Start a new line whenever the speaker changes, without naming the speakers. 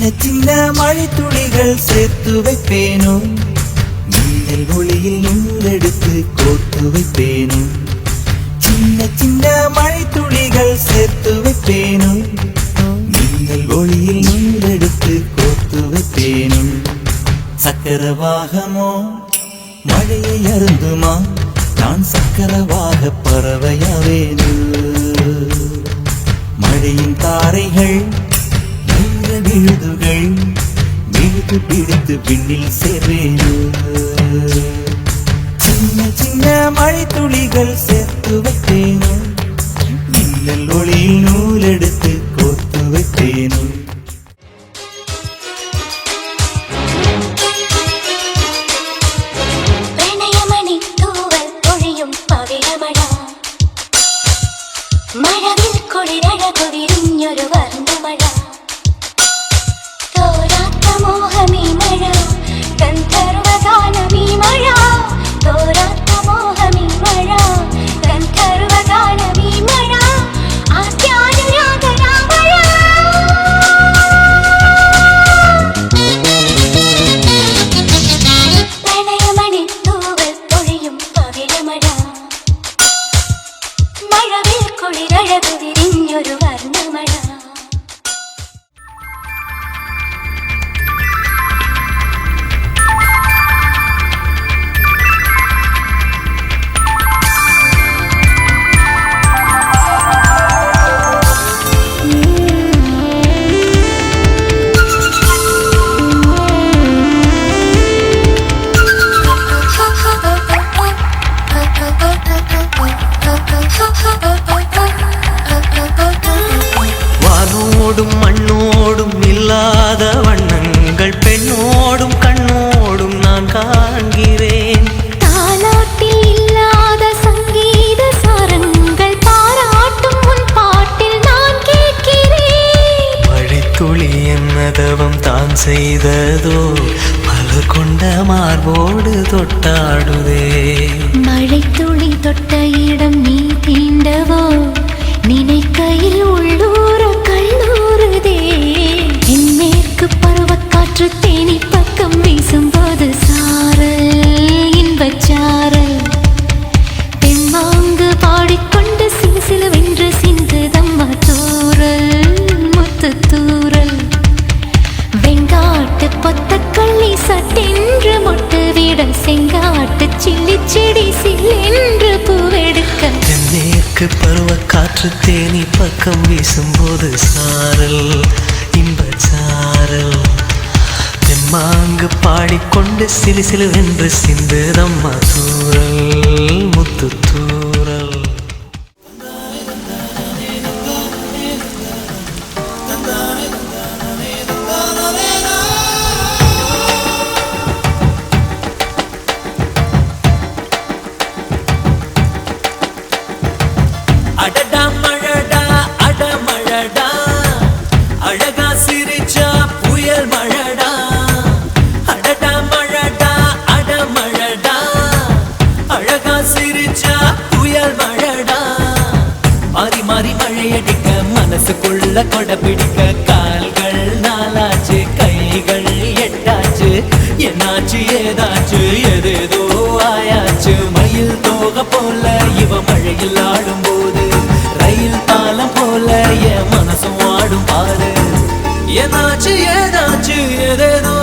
சின்ன மழை துளிகள் சேர்த்து வைப்பேனோ, மின்னல் ஒளியில் நூலெடுத்து கோர்த்து வைப்பேனோ. சின்ன சின்ன மழை துளிகள் சேர்த்து வைப்பேனோ, மின்னல் ஒளியில் நூலெடுத்து கோர்த்து வைப்பேனோ. சக்கரவாகமோ மழையை அருந்துமா, நான் சக்கரவாக பறவையாவேனோ. மழையின் தாரைகள் விழுதுகள் விழுது பிடித்து பின்னில் சேர்வேனோ. சின்ன சின்ன மழை துளிகள் சேர்த்து வைப்பேனோ, மின்னல் ஒளியில் நூலெடுத்து கோர்த்து வைப்பேனோ.
മഴവിൽ കുളിരഴകു വിരിഞ്ഞൊരു വർണ്ണമഴ, തോരാത്ത മോഹമീ മഴ, ഗന്ധർവഗാനമീ മഴ, തോരാത്ത മോഹമീ മഴ, ഗന്ധർവഗാനമീ മഴ, ആസ്യാനുരാഗരാമഴ. പ്രണയമണി തൂവൽ പൊഴിയും പവിഴമഴ, മഴവിൽ കുളിരഴകു വിരിഞ്ഞൊരു വർണ്ണമഴ.
வானோடும் மண்ணோடும் இல்லாத வண்ணங்கள் பெண்ணோடும் கண்ணோடும் நான் காண்கிறேன்.
தாலாட்டில் இல்லாத சங்கீத சாரங்கள் பாராட்டும் உன் பாட்டில் நான் கேட்கிறேன்.
மழைத்துளி என்னதவம் தான் செய்ததோ, மலர் கொண்ட மார்போடு தொட்டாடுதே.
மழைத்துளி தொட்ட இடம் நீ தீண்டவோ, நினைக்கையில் உள்ளூர கல்லூருதே. என் மேற்கு பருவக்காற்று தேனி பக்கம் வீசும்போது சாரல் இன்பச்சாரல், தெம்மாங்கு பாடிக்கொண்டு சிலுசிலுவென்று சிந்துதம்மா தூரல் முத்து தூரல். வெங்காட்டு பொத்தக்கள்ளி சட்டென்று மொட்டு விட, செங்காட்டு சில்லி செடி சில்லென்று பூவெடுக்க.
தென்மேற்கு பருவக்காற்று தேனி பக்கம் வீசும்போது சாரல் இன்பச்சாரல், தெம்மாங்கு பாடிக்கொண்டு சிலுசிலுவென்று சிந்துதம்மா தூரல் முத்து தூரல்.
அடடா மழடா அடமழடா, அழகா சிரிச்சா புயல் மழடா. அடடா மழடா அடமழடா, அழகா சிரிச்சா புயல் மழடா. மாறி மாறி மழையடிக்க மனசுக்குள்ள கொடை பிடிக்க, கால்கள் நாலாச்சு கைகள் எட்டாச்சு, என்னாச்சு ஏதாச்சு எதேதோ ஆயாச்சு. மயில் தோக போல இவ மழையில் ஆடும்போது, ரயில் பாலம் போல என் மனசும் ஆடும் பாரு. என்னாச்சு ஏதாச்சு எதேதோ